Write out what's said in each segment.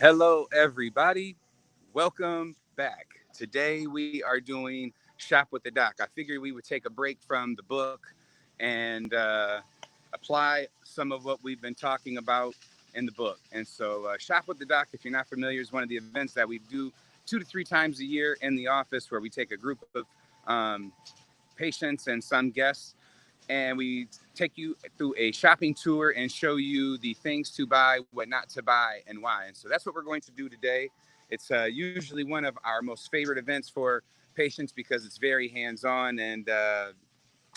Hello, everybody. Welcome back. Today we are doing Shop with the Doc. I figured we would take a break from the book and apply some of what we've been talking about in the book. And so, Shop with the Doc, if you're not familiar, is one of the events that we do 2 to 3 times a year in the office where we take a group of um, patients and some guests and we take you through a shopping tour and show you the things to buy, what not to buy, and why. And so that's what we're going to do today. It's usually one of our most favorite events for patients because it's very hands-on and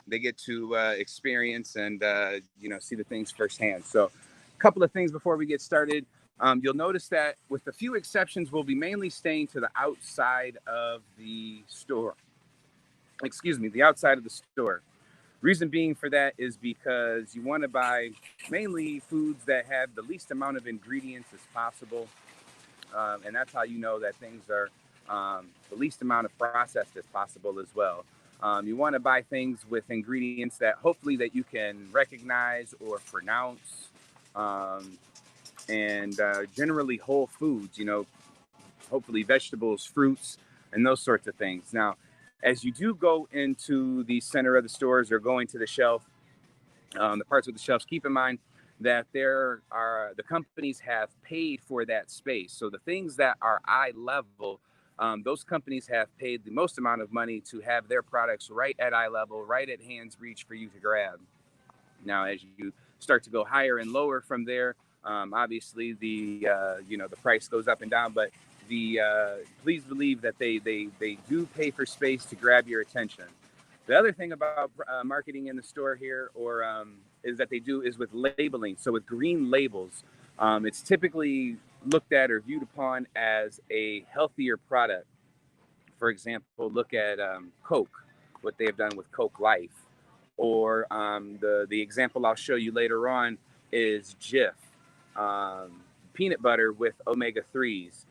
they get to experience and see the things firsthand. So, a couple of things before we get started. You'll notice that, with a few exceptions, we'll be mainly staying to the outside of the store. Excuse me, the outside of the store. Reason being for that is because you want to buy mainly foods that have the least amount of ingredients as possible. And that's how you know that things are the least amount of processed as possible as well. You want to buy things with ingredients that hopefully that you can recognize or pronounce, um, and generally whole foods. Hopefully vegetables, fruits, and those sorts of things. Now, as you do go into the center of the stores or going to the shelf, the parts with the shelves, keep in mind that the companies have paid for that space. So the things that are eye level, those companies have paid the most amount of money to have their products right at eye level, right at hand's reach for you to grab. Now, as you start to go higher and lower from there, obviously the price goes up and down. But the please believe that they do pay for space to grab your attention. The other thing about marketing in the store here, or is that they do is with labeling. So with green labels, it's typically looked at or viewed upon as a healthier product. For example, look at Coke, what they have done with Coke Life, or the example I'll show you later on is Jif, peanut butter with omega threes.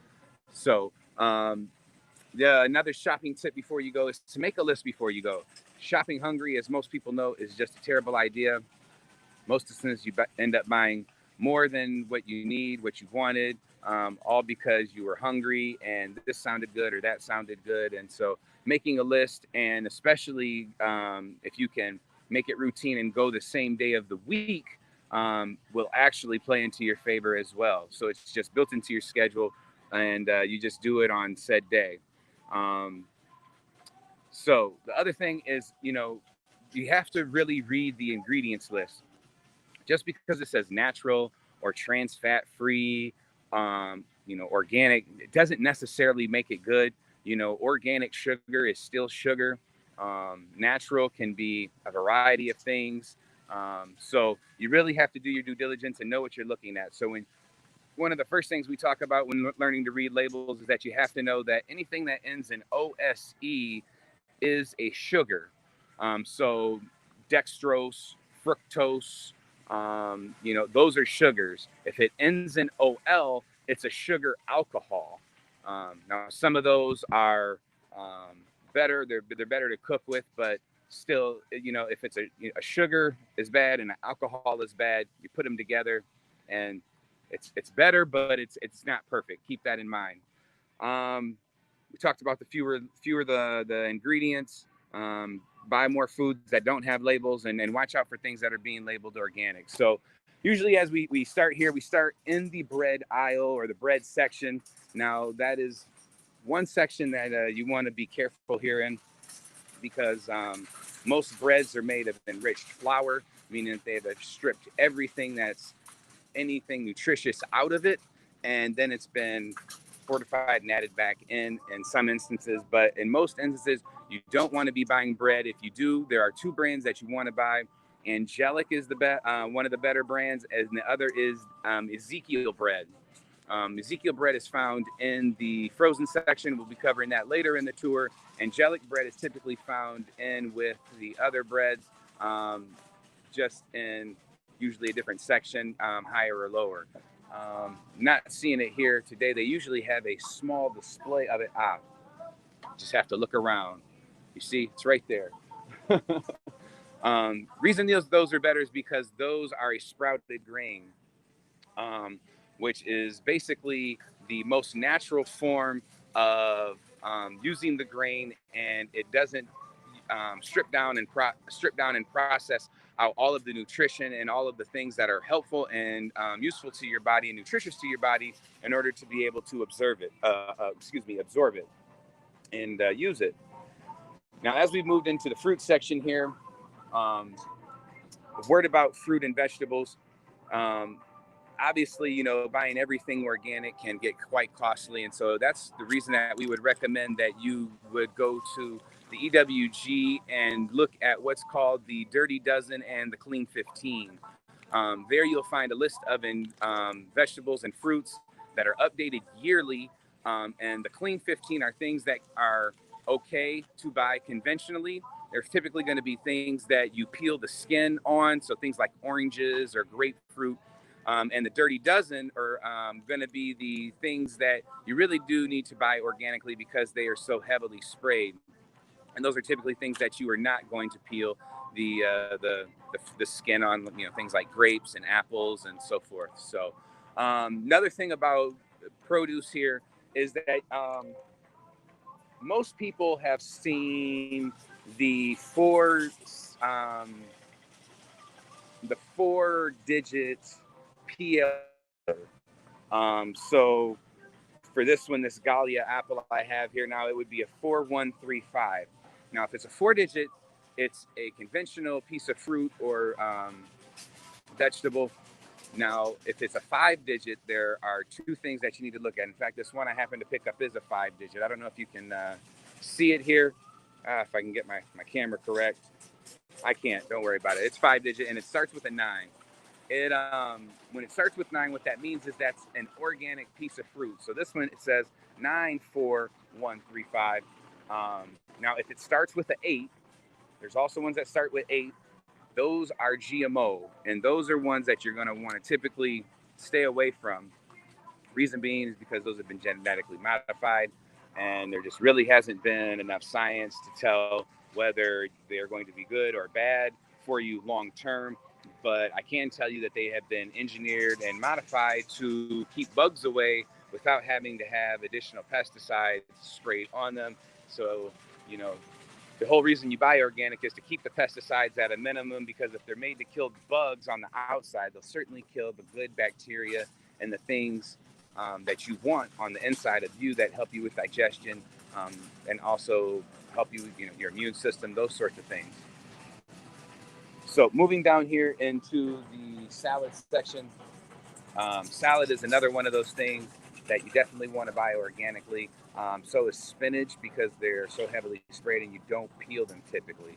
So another shopping tip before you go is to make a list before you go. Shopping hungry, as most people know, is just a terrible idea. Most instances, you end up buying more than what you need, what you wanted, all because you were hungry and this sounded good or that sounded good. And so, making a list, and especially if you can make it routine and go the same day of the week, will actually play into your favor as well. So, it's just built into your schedule, and you just do it on said day. Um, so the other thing is, you have to really read the ingredients list. Just because it says natural or trans fat free, organic, it doesn't necessarily make it good. Organic sugar is still sugar. Natural can be a variety of things. So you really have to do your due diligence and know what you're looking at. So when one of the first things we talk about when learning to read labels is that you have to know that anything that ends in OSE is a sugar. So dextrose, fructose, those are sugars. If it ends in OL, it's a sugar alcohol. Now, some of those are better. They're better to cook with, but still, if it's a sugar is bad and an alcohol is bad, you put them together, and it's better, but it's not perfect. Keep that in mind. Um, we talked about the fewer the ingredients. Buy more foods that don't have labels, and watch out for things that are being labeled organic. So usually, as we start here, we start in the bread aisle or the bread section. Now, that is one section that you want to be careful here in, because most breads are made of enriched flour, meaning that they have stripped everything that's anything nutritious out of it, and then it's been fortified and added back in some instances. But in most instances, you don't want to be buying bread. If you do, there are two brands that you want to buy. Angelic is one of the better brands, and the other is Ezekiel bread. Ezekiel bread is found in the frozen section. We'll be covering that later in the tour. Angelic bread is typically found in with the other breads, just in usually a different section, higher or lower. Not seeing it here today. They usually have a small display of it. Just have to look around. You see, it's right there. Reason those are better is because those are a sprouted grain, which is basically the most natural form of using the grain, and it doesn't strip down and process out all of the nutrition and all of the things that are helpful and useful to your body and nutritious to your body in order to be able to absorb it and use it. Now, as we've moved into the fruit section here, a word about fruit and vegetables. Um, Obviously, buying everything organic can get quite costly. And so that's the reason that we would recommend that you would go to the EWG and look at what's called the Dirty Dozen and the Clean 15. There you'll find a list of vegetables and fruits that are updated yearly. And the Clean 15 are things that are okay to buy conventionally. There's typically going to be things that you peel the skin on, so things like oranges or grapefruit. And the Dirty Dozen are going to be the things that you really do need to buy organically because they are so heavily sprayed. And those are typically things that you are not going to peel the skin on, things like grapes and apples and so forth. So another thing about produce here is that most people have seen the four digit PL. So for this one, this Gallia apple I have here now, it would be a 4135. Now, if it's a 4-digit, it's a conventional piece of fruit or vegetable. Now, if it's a 5-digit, there are two things that you need to look at. In fact, this one I happen to pick up is a 5-digit. I don't know if you can see it here. If I can get my camera correct. I can't. Don't worry about it. It's 5-digit, and it starts with a 9. It when it starts with 9, what that means is that's an organic piece of fruit. So this one, it says 94135. Now, if it starts with an 8, there's also ones that start with 8. Those are GMO, and those are ones that you're going to want to typically stay away from. Reason being is because those have been genetically modified, and there just really hasn't been enough science to tell whether they're going to be good or bad for you long term. But I can tell you that they have been engineered and modified to keep bugs away without having to have additional pesticides sprayed on them. So, the whole reason you buy organic is to keep the pesticides at a minimum, because if they're made to kill bugs on the outside, they'll certainly kill the good bacteria and the things that you want on the inside of you that help you with digestion and also help you, your immune system, those sorts of things. So moving down here into the salad section, salad is another one of those things that you definitely want to buy organically. So is spinach, because they're so heavily sprayed and you don't peel them typically.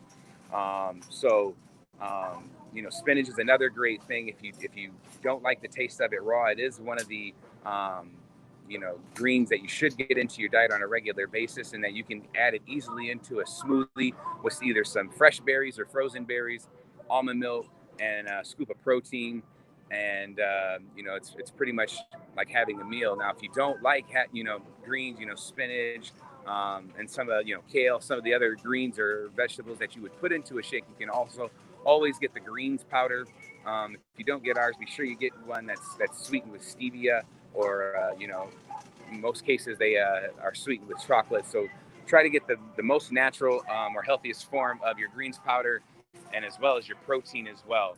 Spinach is another great thing. If you don't like the taste of it raw, it is one of the greens that you should get into your diet on a regular basis, and that you can add it easily into a smoothie with either some fresh berries or frozen berries, almond milk, and a scoop of protein. And it's pretty much like having a meal. Now, if you don't like greens, spinach, and some of kale, some of the other greens or vegetables that you would put into a shake, you can also always get the greens powder. If you don't get ours, be sure you get one that's sweetened with stevia, or in most cases they are sweetened with chocolate. So try to get the most natural or healthiest form of your greens powder, and as well as your protein as well.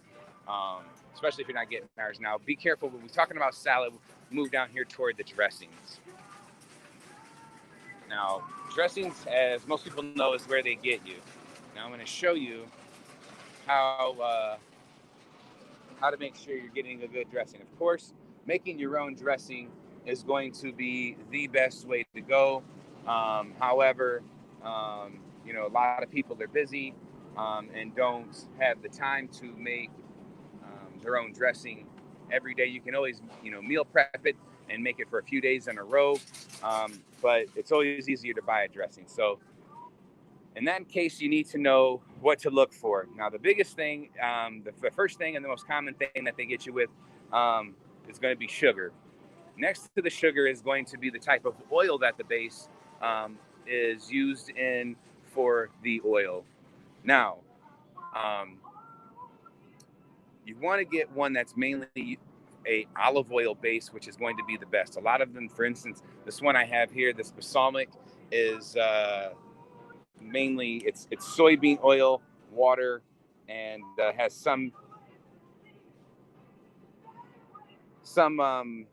Especially if you're not getting ours. Now, be careful when we're talking about salad. Move down here toward the dressings. Now, dressings, as most people know, is where they get you. Now, I'm going to show you how to make sure you're getting a good dressing. Of course, making your own dressing is going to be the best way to go. However, a lot of people are busy and don't have the time to make their own dressing every day. You can always, meal prep it and make it for a few days in a row, but it's always easier to buy a dressing. So in that case, you need to know what to look for. Now, the biggest thing, the first thing and the most common thing that they get you with is going to be sugar. Next to the sugar is going to be the type of oil that the base is used in for the oil. Now, you want to get one that's mainly a olive oil base, which is going to be the best. A lot of them, for instance, this one I have here, this balsamic, is mainly it's soybean oil, water, and has some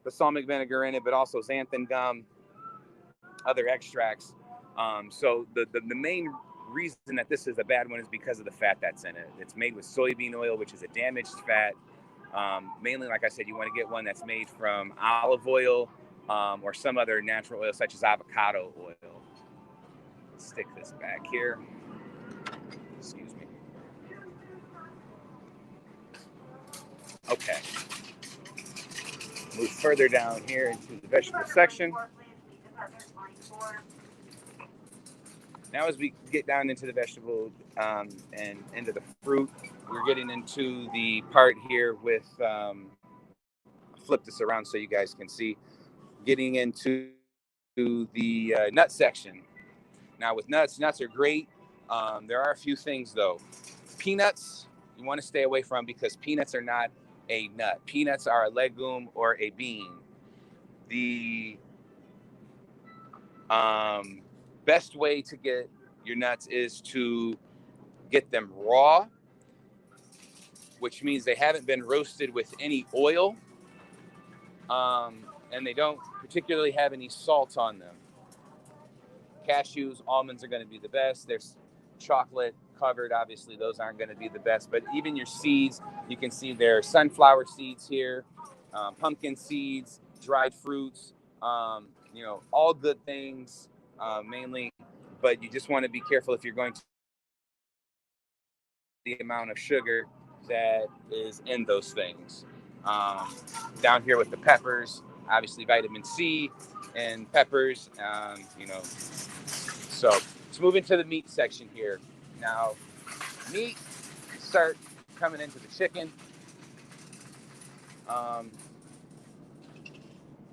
balsamic vinegar in it, but also xanthan gum, other extracts. So the main reason that this is a bad one is because of the fat that's in it. It's made with soybean oil, which is a damaged fat. Mainly, like I said, you want to get one that's made from olive oil or some other natural oil, such as avocado oil. Let's stick this back here. Excuse me. Okay. Move further down here into the vegetable section. Now, as we get down into the vegetable and into the fruit, we're getting into the part here with, flip this around so you guys can see, getting into the nut section. Now, with nuts are great. There are a few things, though. Peanuts, you want to stay away from because peanuts are not a nut. Peanuts are a legume or a bean. The best way to get your nuts is to get them raw, which means they haven't been roasted with any oil, and they don't particularly have any salt on them. Cashews, almonds are going to be the best. There's chocolate covered, obviously those aren't going to be the best, but even your seeds, you can see there are sunflower seeds here, pumpkin seeds, dried fruits, all good things, mainly, but you just want to be careful if you're going to the amount of sugar that is in those things. Down here with the peppers, obviously vitamin C and peppers, So let's move into the meat section here. Now, meat, start coming into the chicken.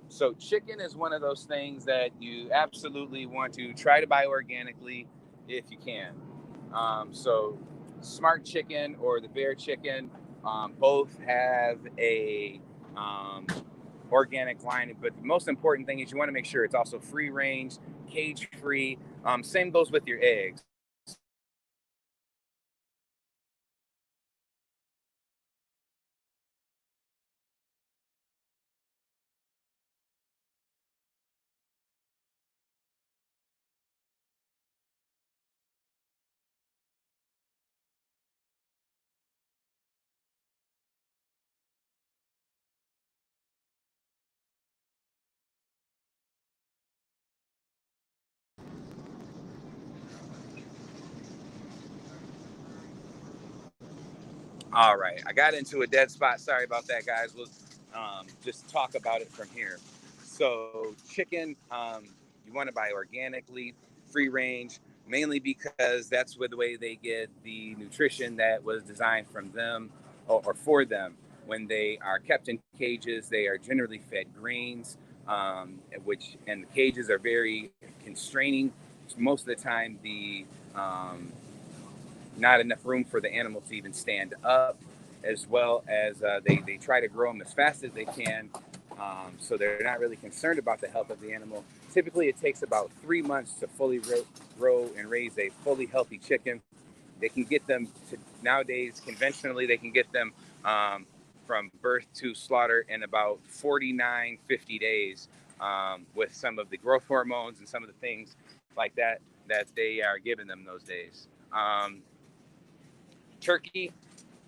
So chicken is one of those things that you absolutely want to try to buy organically if you can. So Smart Chicken or the Bear Chicken, both have a organic line, but the most important thing is you want to make sure it's also free range, cage free. Same goes with your eggs. All right, I got into a dead spot. Sorry about that, guys. We'll just talk about it from here. So chicken, you want to buy organically, free range, mainly because that's where the way they get the nutrition that was designed from them or for them. When they are kept in cages, they are generally fed grains, and the cages are very constraining. Most of the time, the not enough room for the animal to even stand up, as well as they try to grow them as fast as they can. So they're not really concerned about the health of the animal. Typically, it takes about 3 months to fully grow and raise a fully healthy chicken. They can get them nowadays, conventionally, they can get them from birth to slaughter in about 49, 50 days with some of the growth hormones and some of the things like that they are giving them those days. Turkey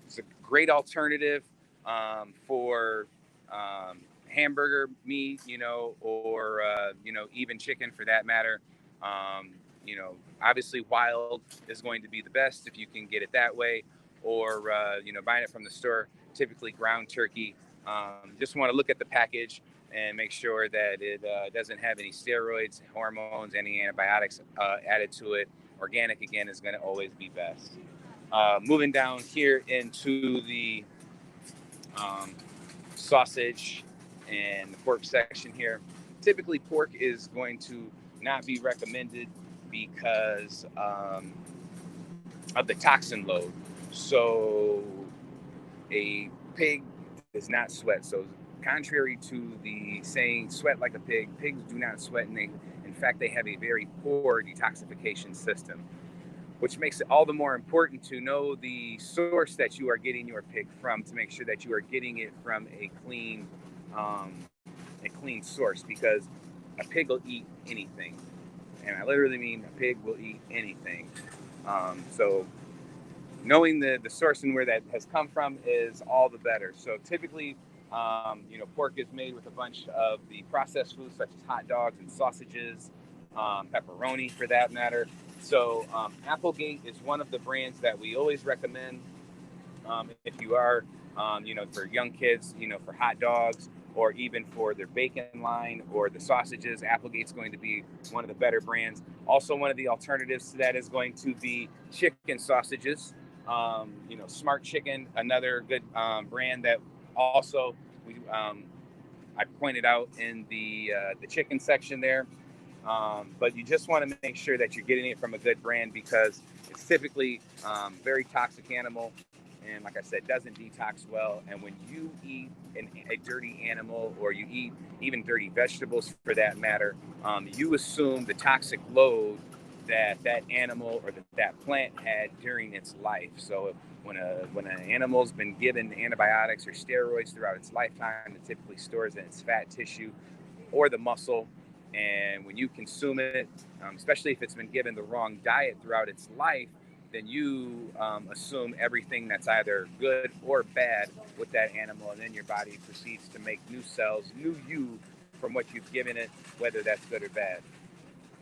is a great alternative for hamburger meat, or even chicken for that matter. Obviously wild is going to be the best if you can get it that way, or buying it from the store. Typically ground turkey. Just want to look at the package and make sure that it doesn't have any steroids, hormones, any antibiotics added to it. Organic, again, is going to always be best. Moving down here into the sausage and the pork section here. Typically, pork is going to not be recommended because of the toxin load. So a pig does not sweat. So contrary to the saying "sweat like a pig," pigs do not sweat, and in fact, they have a very poor detoxification system, which makes it all the more important to know the source that you are getting your pig from, to make sure that you are getting it from um, a clean source, because a pig will eat anything, and I literally mean a pig will eat anything. So knowing the source and where that has come from is all the better. So typically, pork is made with a bunch of the processed foods such as hot dogs and sausages, pepperoni for that matter. So Applegate is one of the brands that we always recommend if you are, for young kids, for hot dogs, or even for their bacon line or the sausages. Applegate's going to be one of the better brands. Also, one of the alternatives to that is going to be chicken sausages. Smart Chicken, another good brand that also I pointed out in the chicken section there. But you just want to make sure that you're getting it from a good brand, because it's typically very toxic animal, and like I said, doesn't detox well. And when you eat a dirty animal, or you eat even dirty vegetables for that matter, you assume the toxic load that animal or that plant had during its life. So when an animal's been given antibiotics or steroids throughout its lifetime, it typically stores in its fat tissue or the muscle. And when you consume it, especially if it's been given the wrong diet throughout its life, then you assume everything that's either good or bad with that animal, and then your body proceeds to make new cells, new you, from what you've given it, whether that's good or bad.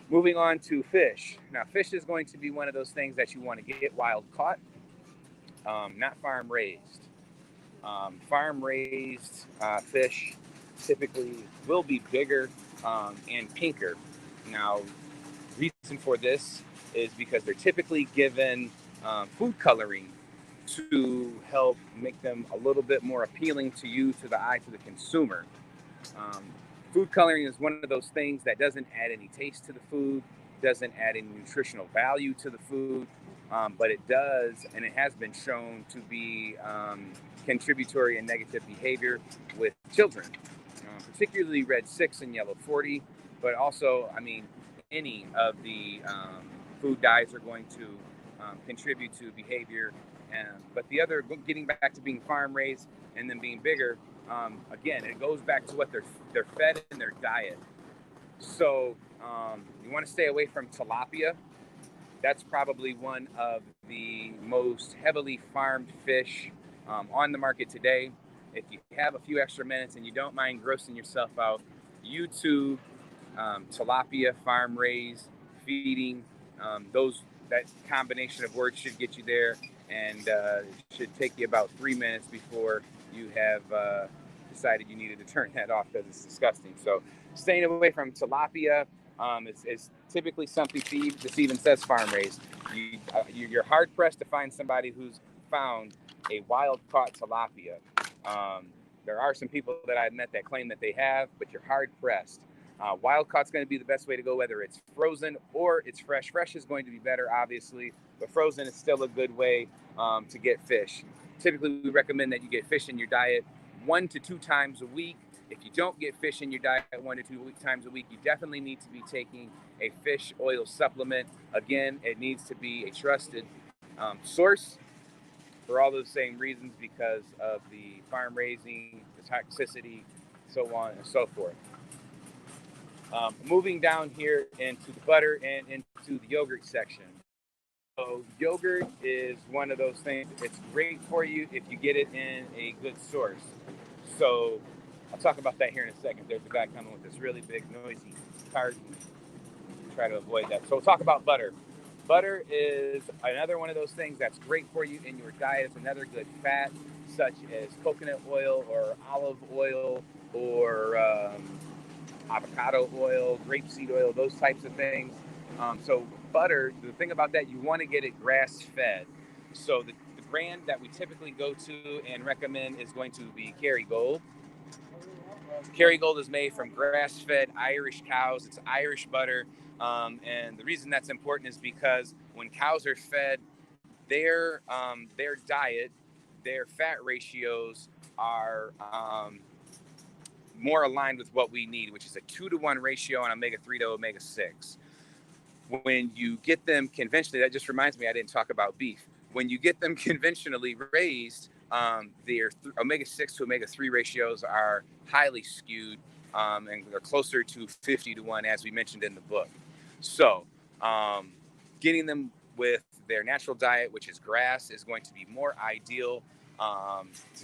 Moving on to fish. Now, fish is going to be one of those things that you want to get wild caught, not farm raised. Farm raised fish typically will be bigger and pinker. Now, reason for this is because they're typically given food coloring to help make them a little bit more appealing to you, to the eye, to the consumer. Um, Food coloring is one of those things that doesn't add any taste to the food, doesn't add any nutritional value to the food, but it does, and it has been shown to be contributory and negative behavior with children, particularly red 6 and yellow 40, but also, any of the food dyes are going to contribute to behavior. But the other, getting back to being farm raised and then being bigger, again, it goes back to what they're fed in their diet. So you want to stay away from tilapia. That's probably one of the most heavily farmed fish on the market today. If you have a few extra minutes and you don't mind grossing yourself out, YouTube tilapia, farm raised, feeding, that combination of words should get you there, and it should take you about 3 minutes before you have decided you needed to turn that off, because it's disgusting. So staying away from tilapia is typically something to eat. This even says farm raised. You're hard pressed to find somebody who's found a wild caught tilapia. There are some people that I've met that claim that they have, but you're hard pressed. Wild caught's going to be the best way to go, whether it's frozen or it's fresh. Fresh is going to be better, obviously, but frozen is still a good way to get fish. Typically, we recommend that you get fish in your diet 1 to 2 times a week. If you don't get fish in your diet 1 to 2 times a week, you definitely need to be taking a fish oil supplement. Again, it needs to be a trusted source for all those same reasons, because of the farm raising, the toxicity, so on and so forth. Moving down here into the butter and into the yogurt section. So yogurt is one of those things. It's great for you if you get it in a good source. So I'll talk about that here in a second. There's a guy coming with this really big, noisy cart. Try to avoid that. So we'll talk about butter. Butter is another one of those things that's great for you in your diet. It's another good fat, such as coconut oil or olive oil or avocado oil, grapeseed oil, those types of things. So butter, the thing about that, you want to get it grass-fed. So the brand that we typically go to and recommend is going to be Kerrygold. Kerrygold is made from grass-fed Irish cows. It's Irish butter. And the reason that's important is because when cows are fed, their diet, their fat ratios are more aligned with what we need, which is a 2-to-1 ratio on omega-3 to omega-6. When you get them conventionally, that just reminds me, I didn't talk about beef. When you get them conventionally raised, their omega-6 to omega-3 ratios are highly skewed, and they're closer to 50-to-1, as we mentioned in the book. So getting them with their natural diet, which is grass, is going to be more ideal,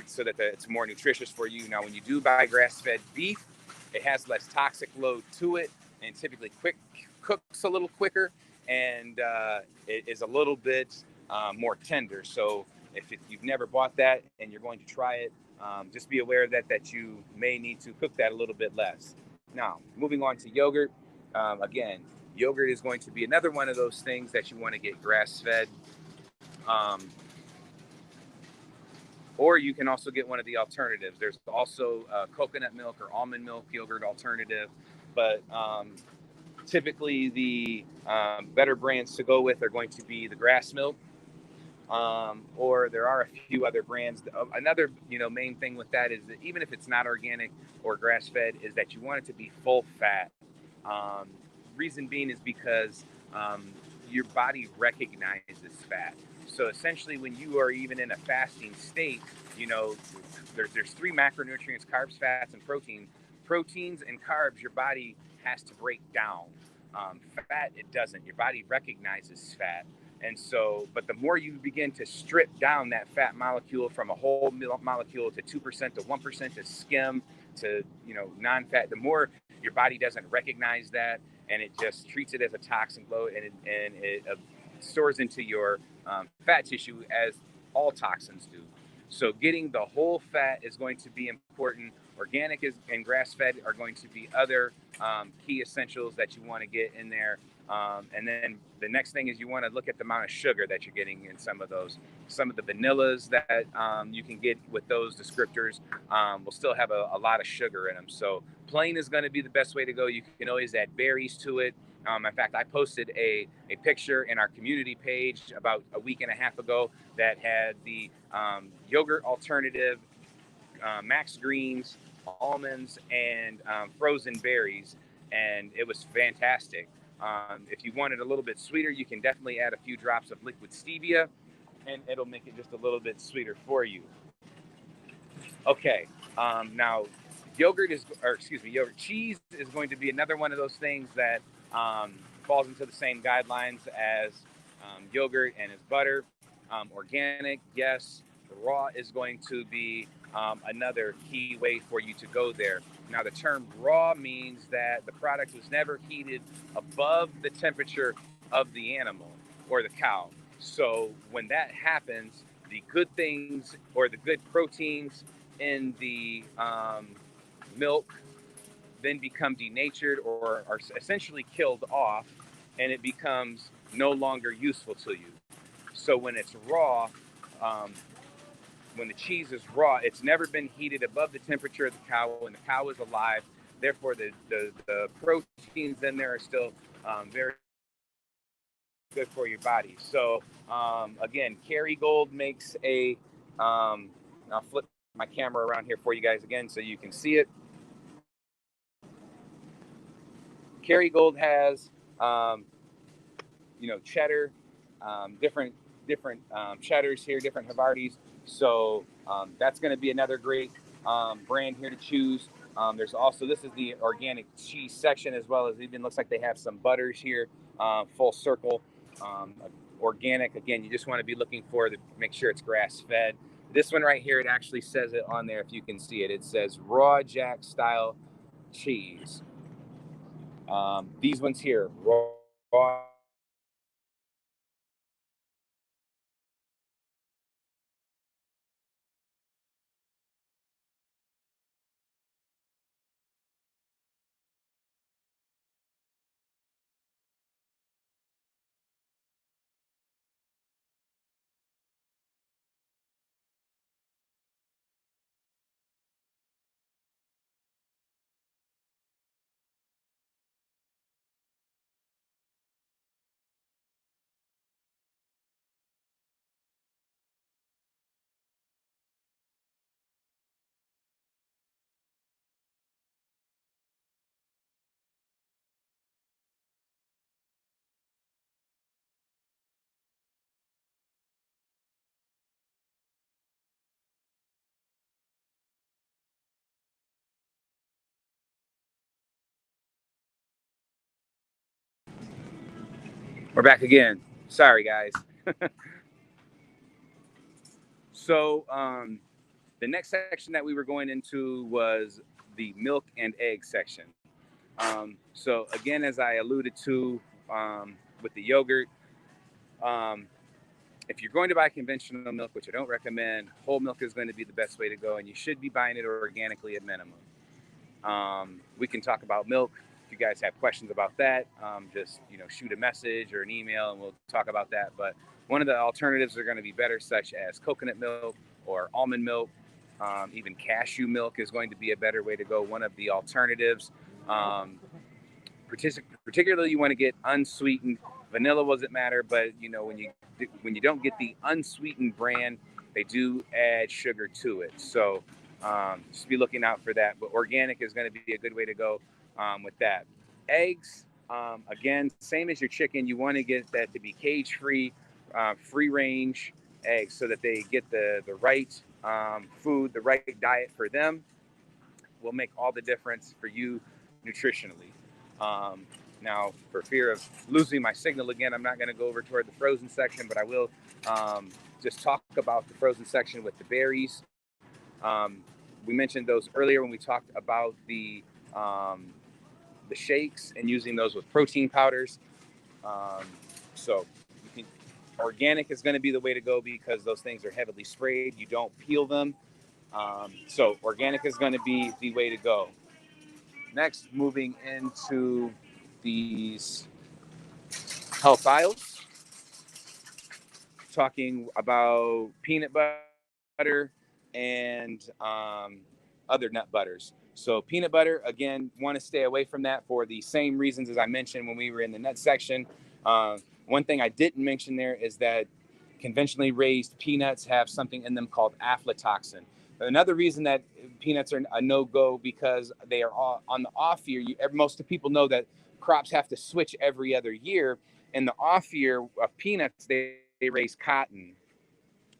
so that it's more nutritious for you. Now, when you do buy grass-fed beef, it has less toxic load to it, and typically cooks a little quicker, and it is a little bit more tender. So if you've never bought that and you're going to try it, just be aware that you may need to cook that a little bit less. Now, moving on to yogurt. Again, yogurt is going to be another one of those things that you want to get grass-fed. Or you can also get one of the alternatives. There's also coconut milk or almond milk yogurt alternative, but typically the better brands to go with are going to be the grass milk, or there are a few other brands. Another main thing with that is that even if it's not organic or grass-fed, is that you want it to be full fat. Reason being is because your body recognizes fat. So essentially, when you are even in a fasting state, there's 3 macronutrients: carbs, fats, and protein. Proteins and carbs, your body has to break down. Fat, it doesn't. Your body recognizes fat. And so, but the more you begin to strip down that fat molecule from a whole molecule to 2% to 1% to skim to, non-fat, the more your body doesn't recognize that, and it just treats it as a toxic load, and it stores into your fat tissue, as all toxins do. So getting the whole fat is going to be important. Organic and grass-fed are going to be other key essentials that you want to get in there. And then the next thing is you want to look at the amount of sugar that you're getting in some of those. Some of the vanillas that you can get with those descriptors will still have a lot of sugar in them. So plain is going to be the best way to go. You can always add berries to it. In fact, I posted a picture in our community page about a week and a half ago that had the yogurt alternative, max greens, almonds, and frozen berries, and it was fantastic. If you want it a little bit sweeter, you can definitely add a few drops of liquid stevia, and it'll make it just a little bit sweeter for you. Okay, now yogurt cheese is going to be another one of those things that falls into the same guidelines as yogurt and as butter. Organic, yes. Raw is going to be another key way for you to go there. Now, the term raw means that the product was never heated above the temperature of the animal or the cow. So when that happens, the good things or the good proteins in the milk then become denatured or are essentially killed off, and it becomes no longer useful to you. So when it's raw, when the cheese is raw, it's never been heated above the temperature of the cow when the cow is alive. Therefore, the proteins in there are still very good for your body. So again, Kerrygold makes a, I'll flip my camera around here for you guys again so you can see it. Kerrygold has, cheddar, different cheddars here, different Havardis. So that's going to be another great brand here to choose. There's also, this is the organic cheese section, as well as even looks like they have some butters here, full circle. Organic, again, you just want to be looking for make sure it's grass fed. This one right here, it actually says it on there if you can see it. It says raw jack style cheese. These ones here, raw We're back again. Sorry, guys. So the next section that we were going into was the milk and egg section. So again, as I alluded to with the yogurt, um, if you're going to buy conventional milk, which I don't recommend, whole milk is going to be the best way to go, and you should be buying it organically at minimum. We can talk about milk. If you guys have questions about that, just shoot a message or an email, and we'll talk about that. But one of the alternatives are going to be better, such as coconut milk or almond milk. Even cashew milk is going to be a better way to go. One of the alternatives. Particularly, you want to get unsweetened. Vanilla doesn't matter, but when you don't get the unsweetened brand, they do add sugar to it. So just be looking out for that. But organic is going to be a good way to go with that. Eggs, again, same as your chicken. You want to get that to be cage-free, free-range eggs, so that they get the right food, the right diet for them. Will make all the difference for you nutritionally. Now, for fear of losing my signal again, I'm not going to go over toward the frozen section, but I will just talk about the frozen section with the berries. We mentioned those earlier when we talked about the shakes and using those with protein powders. So organic is going to be the way to go because those things are heavily sprayed. You don't peel them. So organic is going to be the way to go. Next, moving into these health aisles, talking about peanut butter and other nut butters. So peanut butter, again, want to stay away from that for the same reasons as I mentioned when we were in the nut section. One thing I didn't mention there is that conventionally raised peanuts have something in them called aflatoxin. Another reason that peanuts are a no-go because they are all on the off year. Most people know that crops have to switch every other year. In the off year of peanuts, they raise cotton.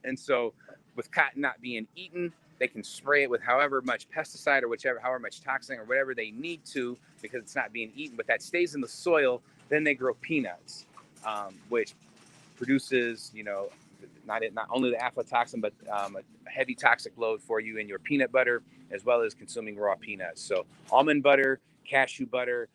And so with cotton not being eaten, they can spray it with however much pesticide or however much toxin or whatever they need to because it's not being eaten. But that stays in the soil. Then they grow peanuts, which produces, not only the aflatoxin, but a heavy toxic load for you in your peanut butter, as well as consuming raw peanuts. So almond butter, cashew butter,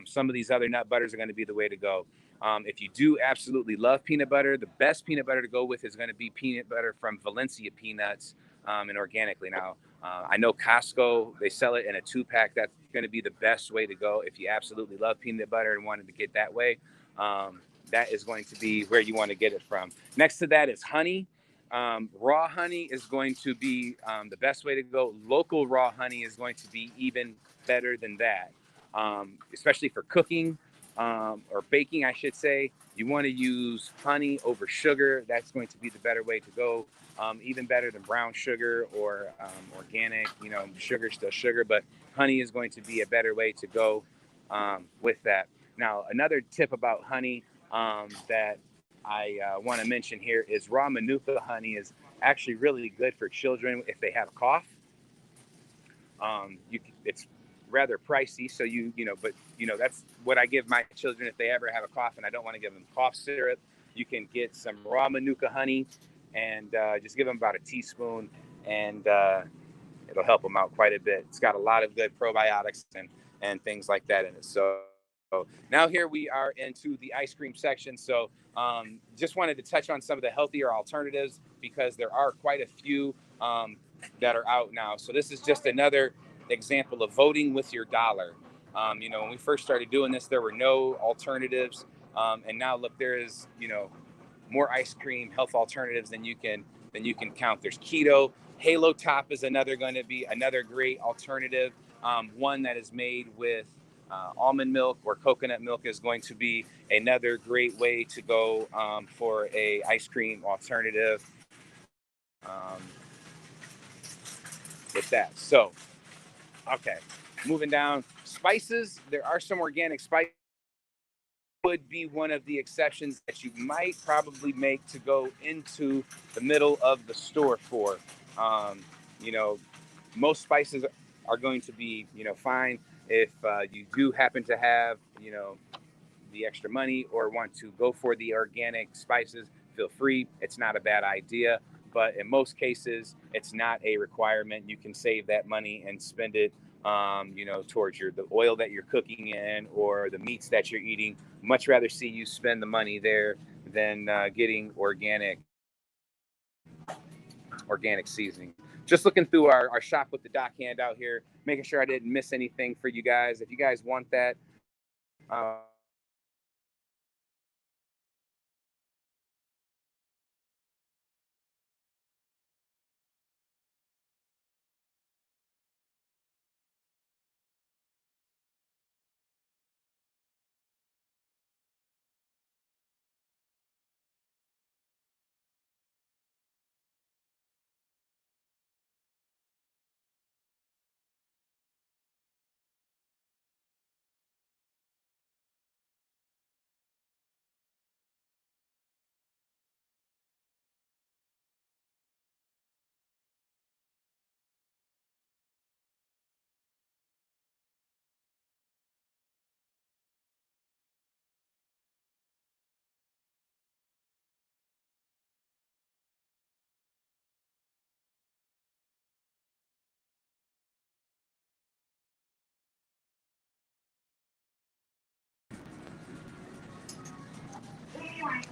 some of these other nut butters are going to be the way to go. If you do absolutely love peanut butter, the best peanut butter to go with is going to be peanut butter from Valencia peanuts and organically. Now, I know Costco, they sell it in a 2-pack. That's going to be the best way to go if you absolutely love peanut butter and wanted to get that way. That is going to be where you want to get it from. Next to that is honey. Raw honey is going to be the best way to go. Local raw honey is going to be even better than that, especially for cooking or baking, I should say. You want to use honey over sugar. That's going to be the better way to go. Even better than brown sugar or organic. Sugar, still sugar, but honey is going to be a better way to go with that. Now, another tip about honey that I want to mention here is raw manuka honey is actually really good for children if they have a cough. It's rather pricey, so but that's what I give my children if they ever have a cough and I don't want to give them cough syrup. You can get some raw manuka honey and just give them about a teaspoon, and it'll help them out quite a bit. It's got a lot of good probiotics and things like that in it. So now here we are into the ice cream section. So just wanted to touch on some of the healthier alternatives because there are quite a few that are out now. So this is just another example of voting with your dollar. When we first started doing this, there were no alternatives. And now look, there is, more ice cream health alternatives than you can count. There's keto. Halo Top is going to be another great alternative. One that is made with almond milk or coconut milk is going to be another great way to go for a ice cream alternative with that. So, okay, moving down. Spices, there are some organic spices. Would be one of the exceptions that you might probably make to go into the middle of the store for. Most spices are going to be, fine if you do happen to have, the extra money or want to go for the organic spices, feel free. It's not a bad idea, but in most cases, it's not a requirement. You can save that money and spend it, towards the oil that you're cooking in or the meats that you're eating. Much rather see you spend the money there than getting organic seasoning. Just looking through our shop with the doc handout here, making sure I didn't miss anything for you guys. If you guys want that,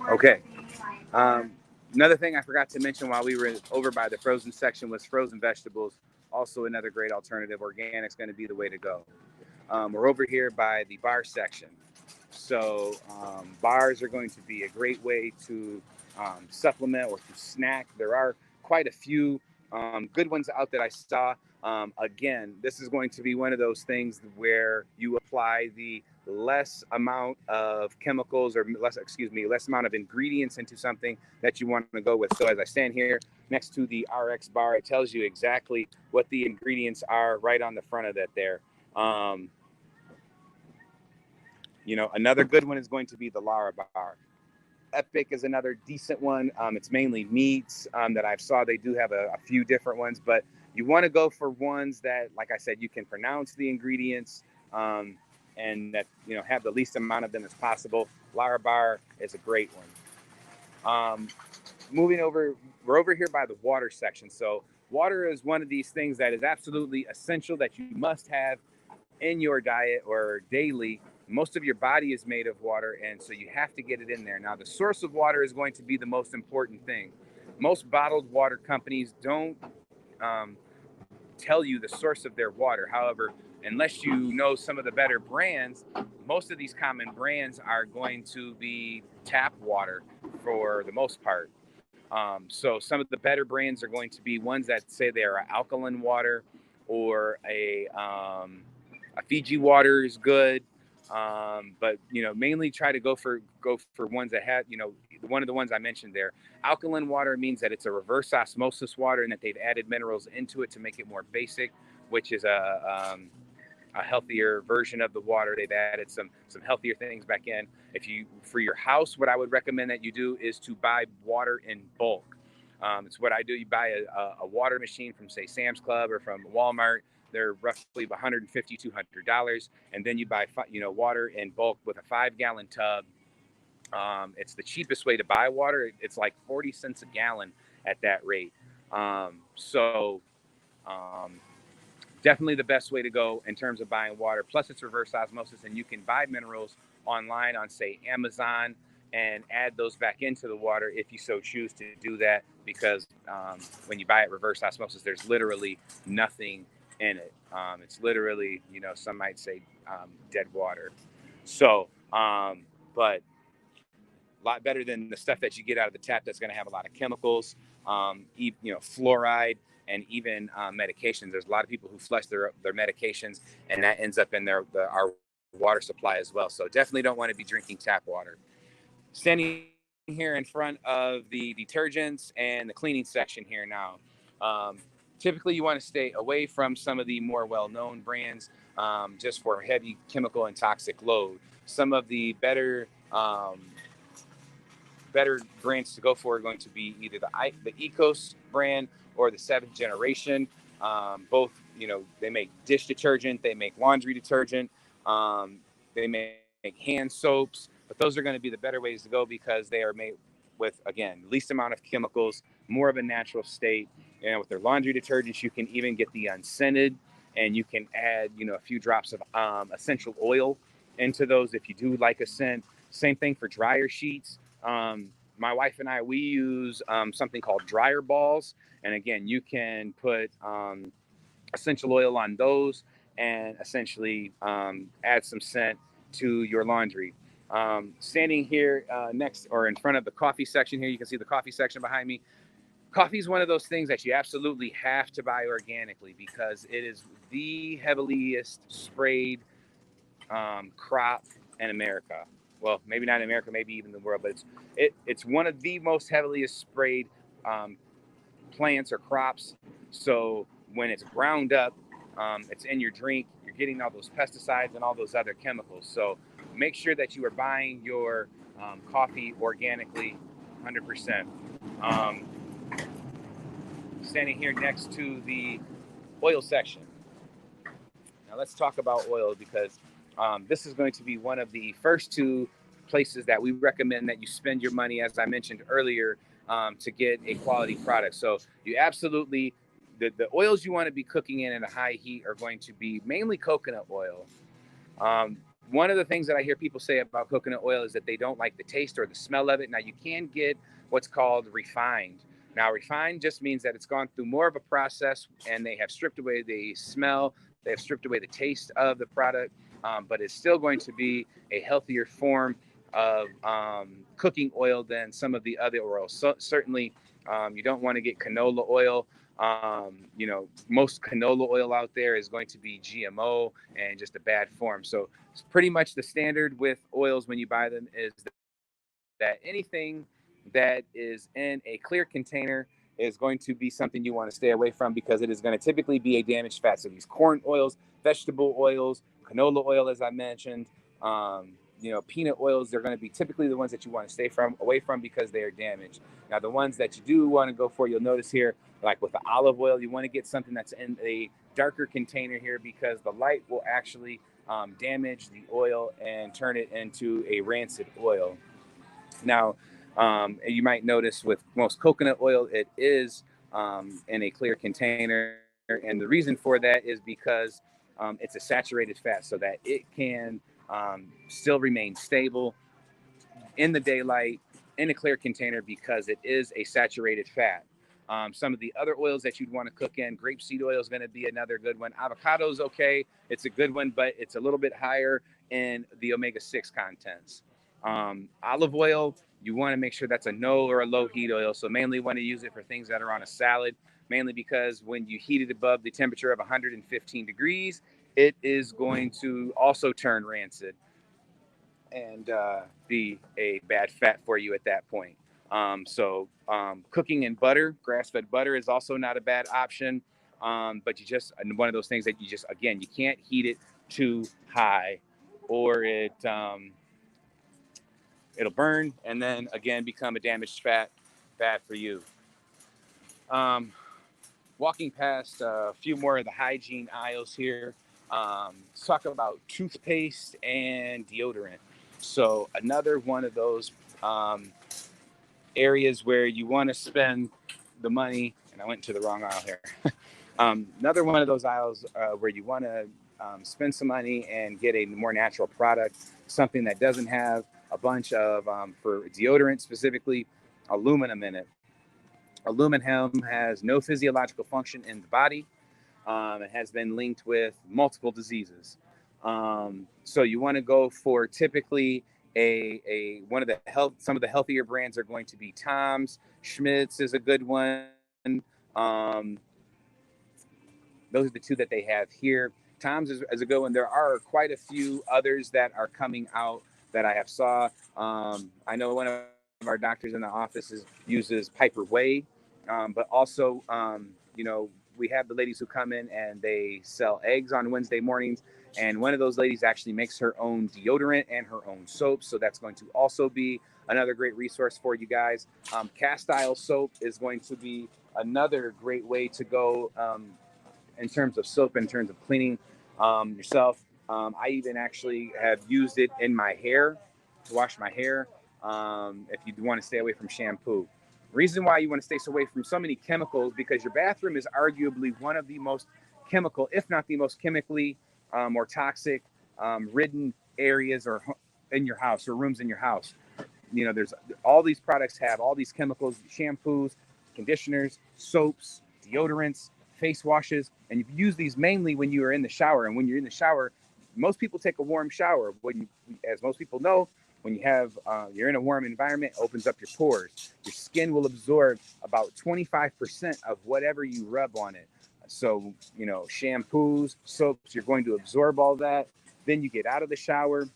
okay. Another thing I forgot to mention while we were over by the frozen section was frozen vegetables. Also, another great alternative. Organic's going to be the way to go. We're over here by the bar section. So bars are going to be a great way to supplement or to snack. There are quite a few good ones out that I saw. Again, this is going to be one of those things where you apply the less amount of chemicals or less amount of ingredients into something that you want to go with. So as I stand here next to the RX bar, it tells you exactly what the ingredients are right on the front of that there. Another good one is going to be the Larabar. Epic is another decent one. It's mainly meats that I saw. They do have a few different ones, but you want to go for ones that, like I said, you can pronounce the ingredients and that have the least amount of them as possible. Larabar is a great one. Moving over, we're over here by the water section. So water is one of these things that is absolutely essential that you must have in your diet or daily. Most of your body is made of water, and so you have to get it in there. Now, the source of water is going to be the most important thing. Most bottled water companies don't tell you the source of their water. However, unless you know some of the better brands, most of these common brands are going to be tap water for the most part. So some of the better brands are going to be ones that say they are alkaline water, or a Fiji water is good. But mainly try to go for ones that have one of the ones I mentioned there. Alkaline water means that it's a reverse osmosis water and that they've added minerals into it to make it more basic, which is a healthier version of the water. They've added some healthier things back in. If you, for your house, what I would recommend that you do is to buy water in bulk. It's what I do. You buy a water machine from, say, Sam's Club or from Walmart. They're roughly $150, $200, and then you buy water in bulk with a 5-gallon tub. It's the cheapest way to buy water. It's like 40 cents a gallon at that rate. So definitely the best way to go in terms of buying water. Plus, it's reverse osmosis, and you can buy minerals online on, say, Amazon, and add those back into the water if you so choose to do that. Because when you buy it reverse osmosis, there's literally nothing in it. It's literally, some might say dead water. So, but a lot better than the stuff that you get out of the tap that's going to have a lot of chemicals, fluoride, and even medications. There's a lot of people who flush their medications, and that ends up in our water supply as well. So definitely don't want to be drinking tap water. Standing here in front of the detergents and the cleaning section here now. Typically, you want to stay away from some of the more well-known brands just for heavy chemical and toxic load. Some of the better brands to go for are going to be either the Ecos brand or the 7th generation. Both, they make dish detergent, they make laundry detergent, they make hand soaps, but those are going to be the better ways to go because they are made with, again, least amount of chemicals, more of a natural state. And with their laundry detergents, you can even get the unscented, and you can add, a few drops of essential oil into those if you do like a scent. Same thing for dryer sheets. My wife and I, we use something called dryer balls. And again, you can put essential oil on those and essentially add some scent to your laundry. Standing here next or in front of the coffee section here, you can see the coffee section behind me. Coffee is one of those things that you absolutely have to buy organically because it is the heaviest sprayed crop in America. Well, maybe not in America, maybe even the world, but it's one of the most heavily sprayed plants or crops. So when it's ground up, it's in your drink, you're getting all those pesticides and all those other chemicals. So make sure that you are buying your coffee organically, 100%. Standing here next to the oil section. Now let's talk about oil because this is going to be one of the first two places that we recommend that you spend your money, as I mentioned earlier, to get a quality product. So you absolutely, the oils you want to be cooking in at a high heat are going to be mainly coconut oil. One of the things that I hear people say about coconut oil is that they don't like the taste or the smell of it. Now you can get what's called refined. Now refined just means that it's gone through more of a process and they have stripped away the smell, they have stripped away the taste of the product, but it's still going to be a healthier form of cooking oil than some of the other oils. So certainly you don't want to get canola oil. Most canola oil out there is going to be GMO and just a bad form. So it's pretty much the standard with oils when you buy them is that anything that is in a clear container is going to be something you want to stay away from because it is going to typically be a damaged fat. So these corn oils, vegetable oils, canola oil, as I mentioned, peanut oils, they're going to be typically the ones that you want to stay away from because they are damaged. Now, the ones that you do want to go for, you'll notice here, like with the olive oil, you want to get something that's in a darker container here because the light will actually damage the oil and turn it into a rancid oil. Now, you might notice with most coconut oil, it is in a clear container. And the reason for that is because it's a saturated fat so that it can still remain stable in the daylight in a clear container because it is a saturated fat. Some of the other oils that you'd want to cook in, grapeseed oil is going to be another good one. Avocado is okay. It's a good one, but it's a little bit higher in the omega-6 contents. Olive oil, you want to make sure that's a no or a low heat oil. So mainly want to use it for things that are on a salad, mainly because when you heat it above the temperature of 115 degrees, it is going to also turn rancid and be a bad fat for you at that point. Cooking in butter, grass-fed butter is also not a bad option. But you just, one of those things that you just, again, you can't heat it too high or it'll burn and then again become a damaged fat, bad for you. Walking past a few more of the hygiene aisles here, let's talk about toothpaste and deodorant. So another one of those areas where you want to spend the money, and I went to the wrong aisle here. Another one of those aisles where you want to spend some money and get a more natural product, something that doesn't have a bunch of, for deodorant specifically, aluminum in it. Aluminum has no physiological function in the body. It has been linked with multiple diseases. So you want to go for typically one of the some of the healthier brands are going to be Tom's. Schmidt's is a good one. Those are the two that they have here. Tom's is a good one. There are quite a few others that are coming out that I have saw. I know one of our doctors in the office uses Piper Way, but also, we have the ladies who come in and they sell eggs on Wednesday mornings. And one of those ladies actually makes her own deodorant and her own soap. So that's going to also be another great resource for you guys. Castile Soap is going to be another great way to go in terms of soap, in terms of cleaning yourself. I even actually have used it in my hair to wash my hair. If you want to stay away from shampoo, reason why you want to stay away from so many chemicals, because your bathroom is arguably one of the most chemical, if not the most chemically or toxic ridden areas or in your house or rooms in your house. You know, there's all these products have all these chemicals, shampoos, conditioners, soaps, deodorants, face washes, and you use these mainly when you are in the shower. And when you're in the shower, most people take a warm shower. As most people know, when you're in a warm environment, it opens up your pores. Your skin will absorb about 25% of whatever you rub on it. So, you know, shampoos, soaps, you're going to absorb all that. Then you get out of the shower.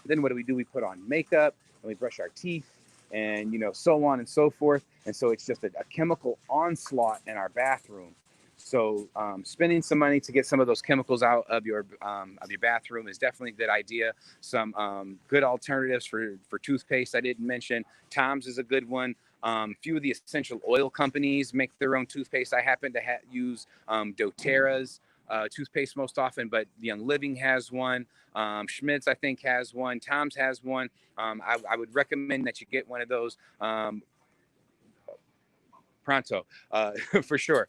Then what do? We put on makeup and we brush our teeth and, you know, so on and so forth. And so it's just a chemical onslaught in our bathroom. So spending some money to get some of those chemicals out of your bathroom is definitely a good idea. Some good alternatives for toothpaste I didn't mention. Tom's is a good one. Few of the essential oil companies make their own toothpaste. I happen to use doTERRA's toothpaste most often, but Young Living has one. Schmidt's, I think, has one. Tom's has one. I would recommend that you get one of those pronto, for sure.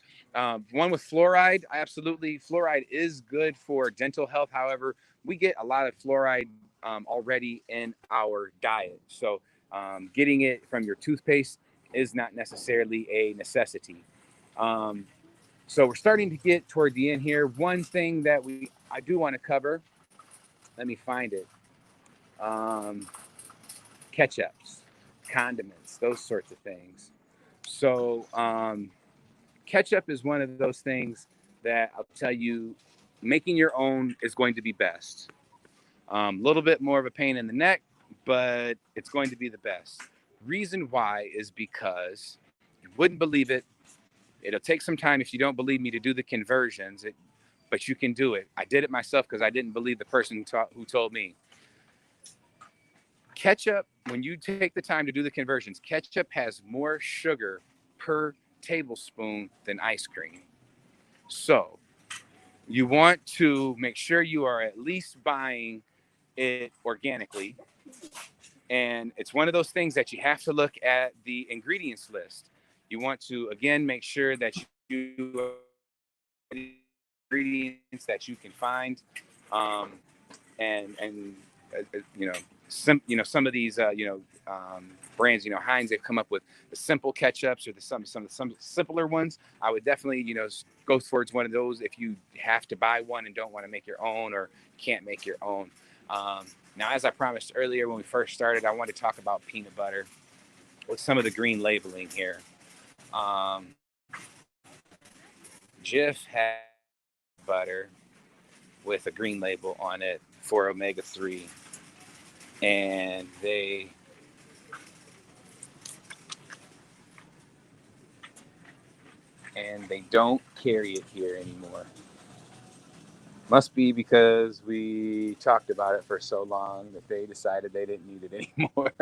One with fluoride, absolutely. Fluoride is good for dental health. However, we get a lot of fluoride already in our diet. So getting it from your toothpaste is not necessarily a necessity. So we're starting to get toward the end here. One thing that I do want to cover, let me find it. Ketchups, condiments, those sorts of things. So ketchup is one of those things that I'll tell you, making your own is going to be best. A little bit more of a pain in the neck, but it's going to be the best. Reason why is because you wouldn't believe it. It'll take some time if you don't believe me to do the conversions, but you can do it. I did it myself because I didn't believe the person who told me. Ketchup, when you take the time to do the conversions, ketchup has more sugar per tablespoon than ice cream. So you want to make sure you are at least buying it organically. And it's one of those things that you have to look at the ingredients list. You want to, again, make sure that you ingredients that you can find. And some of these brands, Heinz, they've come up with the simple ketchups or some simpler ones. I would definitely go towards one of those if you have to buy one and don't want to make your own or can't make your own. Now, as I promised earlier when we first started, I want to talk about peanut butter with some of the green labeling here. Jif has butter with a green label on it for omega-3, and they don't carry it here anymore. Must be because we talked about it for so long that they decided they didn't need it anymore.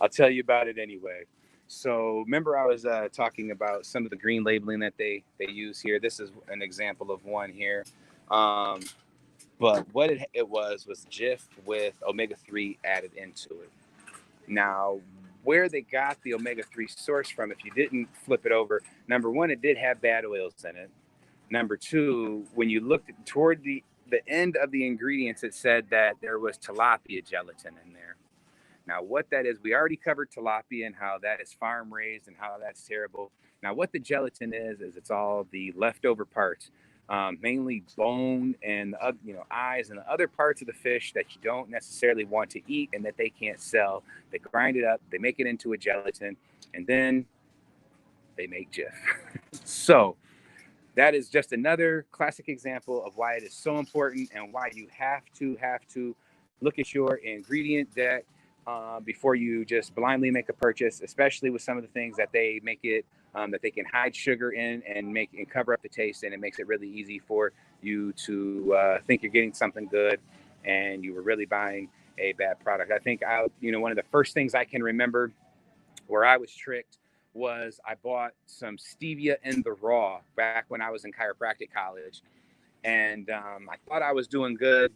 I'll tell you about it anyway. So remember I was talking about some of the green labeling that they use here. This is an example of one here. But what it was Jif with omega-3 added into it. Now, where they got the omega-3 source from, if you didn't flip it over, number one, it did have bad oils in it. Number two, when you looked toward the end of the ingredients, it said that there was tilapia gelatin in there. Now, what that is, we already covered tilapia and how that is farm raised and how that's terrible. Now, what the gelatin is it's all the leftover parts, mainly bone and eyes and the other parts of the fish that you don't necessarily want to eat and that they can't sell. They grind it up, they make it into a gelatin, and then they make Jif. So that is just another classic example of why it is so important and why you have to look at your ingredient deck before you just blindly make a purchase, especially with some of the things that they make it that they can hide sugar in and cover up the taste, and it makes it really easy for you to think you're getting something good and you were really buying a bad product. I think one of the first things I can remember where I was tricked was I bought some stevia in the raw back when I was in chiropractic college. And I thought I was doing good.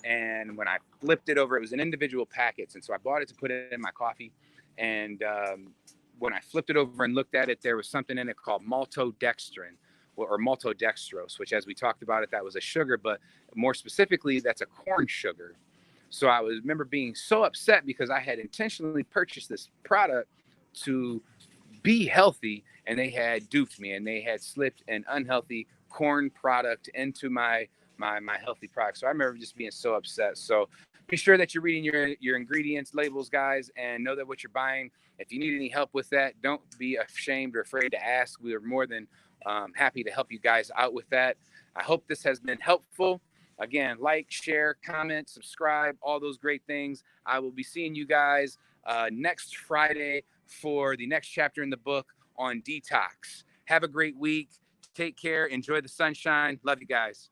And when I flipped it over, it was in individual packets. And so I bought it to put it in my coffee. And when I flipped it over and looked at it, there was something in it called maltodextrin or maltodextrose, which, as we talked about it, that was a sugar, but more specifically, that's a corn sugar. So I remember being so upset because I had intentionally purchased this product to be healthy, and they had duped me, and they had slipped an unhealthy corn product into my healthy product. So I remember just being so upset. So be sure that you're reading your ingredients labels, guys, and know that what you're buying. If you need any help with that, don't be ashamed or afraid to ask. We are more than happy to help you guys out with that. I hope this has been helpful. Again, like, share, comment, subscribe, all those great things. I will be seeing you guys next Friday for the next chapter in the book on detox. Have a great week. Take care. Enjoy the sunshine. Love you guys.